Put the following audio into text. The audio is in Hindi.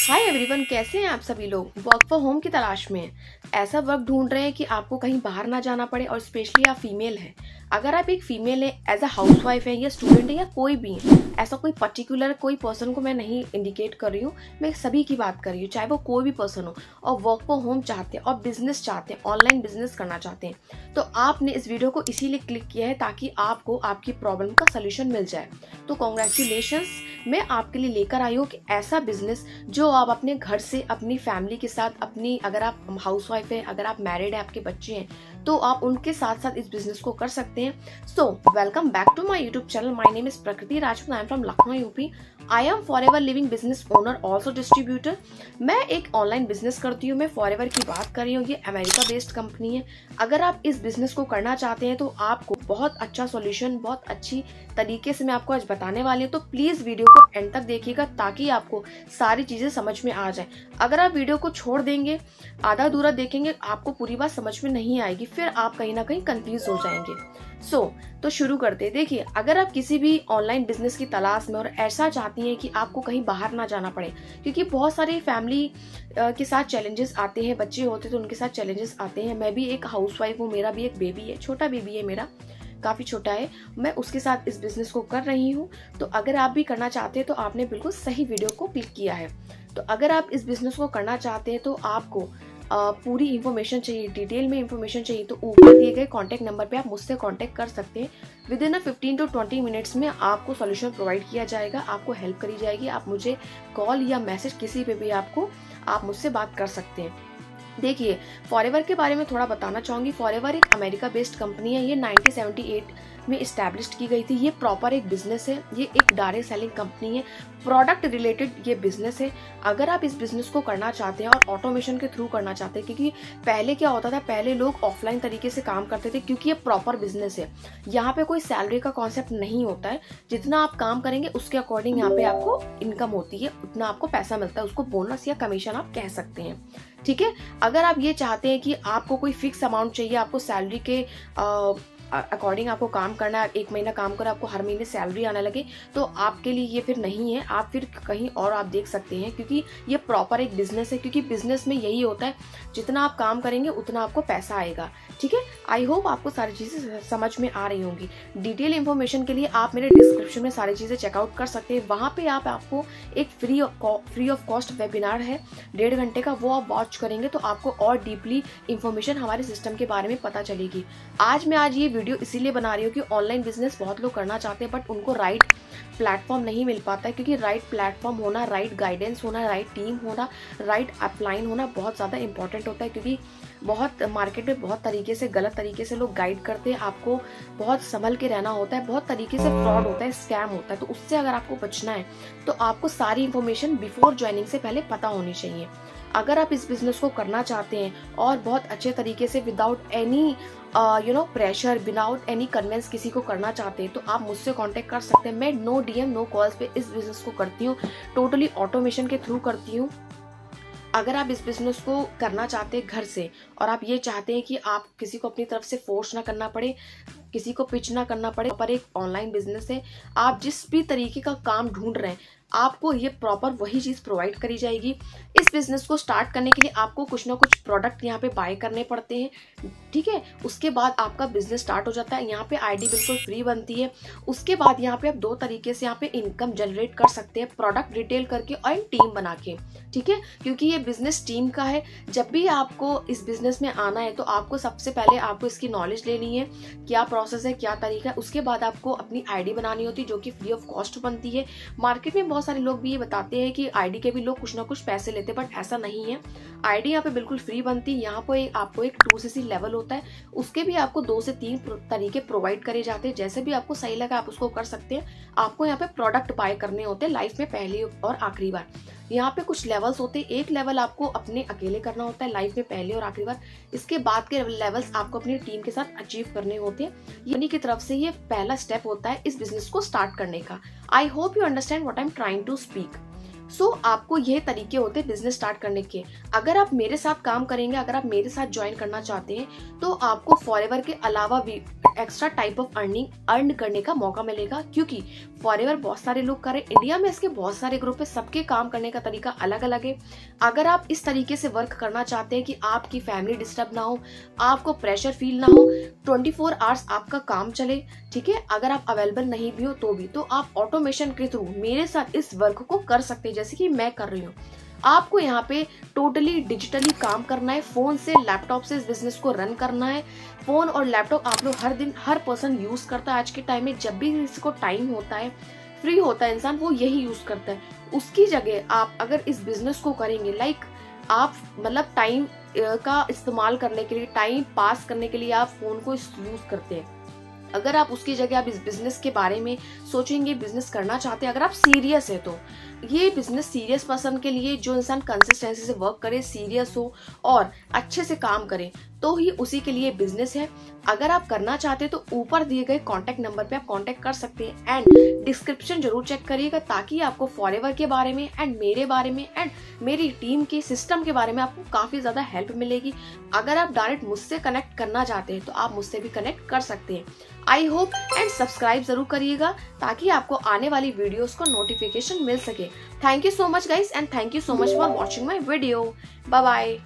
हाय एवरीवन, कैसे हैं आप सभी लोग। वर्क फ्रॉम होम की तलाश में हैं। ऐसा वर्क ढूंढ रहे हैं कि आपको कहीं बाहर ना जाना पड़े और स्पेशली आप फीमेल हैं। अगर आप एक फीमेल है, एज अ हाउसवाइफ है या स्टूडेंट है या कोई भी है, ऐसा कोई पर्टिकुलर कोई पर्सन को मैं नहीं इंडिकेट कर रही हूँ, मैं सभी की बात कर रही हूँ, चाहे वो कोई भी पर्सन हो और वर्क फ्रॉम होम चाहते हैं और बिजनेस चाहते हैं, ऑनलाइन बिजनेस करना चाहते हैं, तो आपने इस वीडियो को इसीलिए क्लिक किया है ताकि आपको आपकी प्रॉब्लम का सोल्यूशन मिल जाए। तो कॉन्ग्रेचुलेशंस, मैं आपके लिए लेकर आई हूँ कि ऐसा बिजनेस जो आप अपने घर से अपनी फैमिली के साथ, अपनी अगर आप हाउसवाइफ है, अगर आप मैरिड है, आपके बच्चे हैं, तो आप उनके साथ साथ इस बिजनेस को कर सकते हैं। So welcome back to my YouTube channel. My name is Prakriti Rajput. I am from Lucknow UP. I am Forever Living business owner, also distributor. मैं एक ऑनलाइन बिजनेस करती हूँ। मैं फॉरएवर की बात कर रही हूँ, ये अमेरिका बेस्ड कंपनी है। अगर आप इस बिजनेस को करना चाहते हैं तो आपको बहुत अच्छा सॉल्यूशन, बहुत अच्छी तरीके से मैं आपको आज बताने वाली हूँ। तो प्लीज वीडियो को एंड तक देखिएगा ताकि आपको सारी चीजें समझ में आ जाए। अगर आप वीडियो को छोड़ देंगे, आधा अधूरा देखेंगे, आपको पूरी बात समझ में नहीं आएगी, फिर आप कहीं ना कहीं कंफ्यूज हो जाएंगे। तो शुरू करते हैं। देखिए, अगर आप किसी भी ऑनलाइन बिजनेस की तलाश में और ऐसा चाहती हैं कि आपको कहीं बाहर ना जाना पड़े, क्योंकि बहुत सारे फैमिली के साथ चैलेंजेस आते हैं, बच्चे होते तो उनके साथ चैलेंजेस आते हैं। मैं भी एक हाउसवाइफ हूँ, मेरा भी एक बेबी है, छोटा बेबी है मेरा, काफी छोटा है। मैं उसके साथ इस बिजनेस को कर रही हूँ। तो अगर आप भी करना चाहते हैं तो आपने बिल्कुल सही वीडियो को क्लिक किया है। तो अगर आप इस बिजनेस को करना चाहते हैं तो आपको पूरी इन्फॉर्मेशन चाहिए, डिटेल में इन्फॉर्मेशन चाहिए, तो ऊपर दिए गए कॉन्टैक्ट नंबर पे आप मुझसे कॉन्टैक्ट कर सकते हैं। विद इन 15 to 20 मिनट्स में आपको सॉल्यूशन प्रोवाइड किया जाएगा, आपको हेल्प करी जाएगी। आप मुझे कॉल या मैसेज किसी पे भी आप मुझसे बात कर सकते हैं। देखिए, फॉरएवर के बारे में थोड़ा बताना चाहूंगी। फॉरएवर एक अमेरिका बेस्ड कंपनी है। ये 1978 में इस्टेब्लिश की गई थी। ये प्रॉपर एक बिजनेस है, ये एक डायरेक्ट सेलिंग कंपनी है, प्रोडक्ट रिलेटेड ये बिजनेस है। अगर आप इस बिजनेस को करना चाहते हैं और ऑटोमेशन के थ्रू करना चाहते हैं, क्योंकि पहले क्या होता था, पहले लोग ऑफलाइन तरीके से काम करते थे, क्योंकि ये प्रॉपर बिजनेस है। यहाँ पे कोई सैलरी का कॉन्सेप्ट नहीं होता है। जितना आप काम करेंगे उसके अकॉर्डिंग यहाँ पे आपको इनकम होती है, उतना आपको पैसा मिलता है। उसको बोनस या कमीशन आप कह सकते हैं, ठीक है। अगर आप ये चाहते हैं कि आपको कोई फिक्स अमाउंट चाहिए, आपको सैलरी के अकॉर्डिंग आपको काम करना है, एक महीना काम कर आपको हर महीने सैलरी आने लगे, तो आपके लिए ये फिर नहीं है। आप फिर कहीं और आप देख सकते हैं, क्योंकि ये प्रॉपर एक बिजनेस है। क्योंकि बिजनेस में यही होता है, जितना आप काम करेंगे उतना आपको पैसा आएगा, ठीक है। आई होप आपको सारी चीजें समझ में आ रही होंगी। डिटेल इन्फॉर्मेशन के लिए आप मेरे डिस्क्रिप्शन में सारी चीजें चेकआउट कर सकते हैं। वहां पे आपको एक फ्री ऑफ कॉस्ट वेबिनार है 1.5 घंटे का, वो आप वॉच करेंगे तो आपको और डीपली इंफॉर्मेशन हमारे सिस्टम के बारे में पता चलेगी। आज ये वीडियो इसीलिए बना रही हूँ कि ऑनलाइन बिजनेस बहुत लोग करना चाहते हैं, बट उनको राइट प्लेटफॉर्म नहीं मिल पाता है। क्योंकि राइट प्लेटफॉर्म होना, राइट गाइडेंस होना, राइट टीम होना, राइट अपलाइन होना बहुत ज़्यादा इंपॉर्टेंट होता है। क्योंकि बहुत मार्केट में बहुत तरीके से, गलत तरीके से लोग गाइड करते हैं, आपको बहुत संभल के रहना होता है। बहुत तरीके से फ्रॉड होता है, स्कैम होता है। तो उससे अगर आपको बचना है तो आपको सारी इंफॉर्मेशन बिफोर ज्वाइनिंग से पहले पता होनी चाहिए। अगर आप इस बिजनेस को करना चाहते हैं और बहुत अच्छे तरीके से, without any pressure, without any convince किसी को करना चाहते हैं, तो आप मुझसे कांटेक्ट कर सकते हैं। मैं नो डीएम नो कॉल्स पे इस बिजनेस को करती हूँ, टोटली ऑटोमेशन के थ्रू करती हूँ। अगर आप इस बिजनेस को करना चाहते हैं घर से, और आप ये चाहते हैं कि आप किसी को अपनी तरफ से फोर्स ना करना पड़े, किसी को पिच ना करना पड़े, पर एक ऑनलाइन बिजनेस है, आप जिस भी तरीके का काम ढूंढ रहे हैं आपको ये प्रॉपर वही चीज प्रोवाइड करी जाएगी। इस बिजनेस को स्टार्ट करने के लिए आपको कुछ ना कुछ प्रोडक्ट यहाँ पे बाय करने पड़ते हैं, ठीक है। उसके बाद आपका बिजनेस स्टार्ट हो जाता है। यहाँ पे आईडी बिल्कुल फ्री बनती है। उसके बाद यहाँ पे आप 2 तरीके से यहाँ पे इनकम जनरेट कर सकते हैं, प्रोडक्ट रिटेल करके और टीम बना के, ठीक है। क्योंकि ये बिजनेस टीम का है। जब भी आपको इस बिजनेस में आना है तो आपको सबसे पहले आपको इसकी नॉलेज लेनी है, क्या प्रोसेस है, क्या तरीका है। उसके बाद आपको अपनी आईडी बनानी होती है, जो कि फ्री ऑफ कॉस्ट बनती है। मार्केट में बहुत सारे लोग भी ये बताते हैं कि आईडी के भी लोग कुछ ना कुछ पैसे लेते हैं, बट ऐसा नहीं है। आईडी यहाँ पे बिल्कुल फ्री बनती है। यहाँ पे आपको एक 2 से 3 लेवल होता है, उसके भी आपको 2 से 3 तरीके प्रोवाइड करे जाते हैं। जैसे भी आपको सही लगा आप उसको कर सकते हैं। आपको यहाँ पे प्रोडक्ट बाय करने होते हैं लाइफ में पहली और आखिरी बार। यहाँ पे कुछ लेवल्स होते हैं। एक लेवल आपको अपने अकेले करना होता है लाइफ में पहले और आखिरी बार। इसके बाद के लेवल्स आपको अपनी टीम के साथ अचीव करने होते हैं। यानी की तरफ से ये पहला स्टेप होता है इस बिजनेस को स्टार्ट करने का। I hope you understand what I am trying to speak. So आपको ये तरीके होते हैं बिजनेस स्टार्ट करने के। अगर आप मेरे साथ काम करेंगे, अगर आप मेरे साथ ज्वाइन करना चाहते हैं तो आपको फॉरएवर के अलावा भी एक्स्ट्रा टाइप ऑफ अर्न करने का मौका मिलेगा, क्योंकि फॉरएवर बहुत सारे लोग कर रहे हैं। इंडिया में इसके बहुत सारे ग्रुप है, सबके काम करने का तरीका अलग अलग है। अगर आप इस तरीके से वर्क करना चाहते हैं कि आपकी फैमिली डिस्टर्ब ना हो, आपको प्रेशर फील ना हो, 24 आवर्स आपका काम चले, ठीक है, अगर आप अवेलेबल नहीं भी हो तो आप ऑटोमेशन के थ्रू मेरे साथ इस वर्क को कर सकते हैं, जैसे कि मैं कर रही हूँ। आपको यहाँ पे टोटली डिजिटली काम करना है, फोन से लैपटॉप से इस बिजनेस को रन करना है। फोन और लैपटॉप आप लोग हर दिन हर पर्सन यूज करता है आज के टाइम में। जब भी किसी को टाइम होता है, फ्री होता है इंसान, वो यही यूज करता है। उसकी जगह आप अगर इस बिजनेस को करेंगे, लाइक आप मतलब टाइम का इस्तेमाल करने के लिए, टाइम पास करने के लिए आप फोन को यूज करते हैं, अगर आप उसकी जगह आप इस बिजनेस के बारे में सोचेंगे, बिजनेस करना चाहते हैं, अगर आप सीरियस है तो ये बिजनेस सीरियस पर्सन के लिए, जो इंसान कंसिस्टेंसी से वर्क करे, सीरियस हो और अच्छे से काम करे, तो ही उसी के लिए बिजनेस है। अगर आप करना चाहते हैं तो ऊपर दिए गए कांटेक्ट नंबर पे आप कांटेक्ट कर सकते हैं एंड डिस्क्रिप्शन जरूर चेक करिएगा, ताकि आपको फॉरएवर के बारे में एंड मेरे बारे में एंड मेरी टीम के सिस्टम के बारे में आपको काफी ज्यादा हेल्प मिलेगी। अगर आप डायरेक्ट मुझसे कनेक्ट करना चाहते हैं तो आप मुझसे भी कनेक्ट कर सकते हैं। आई होप एंड सब्सक्राइब जरूर करिएगा, ताकि आपको आने वाली वीडियोस को नोटिफिकेशन मिल सके। Thank you so much guys and thank you so much for watching my video. Bye bye.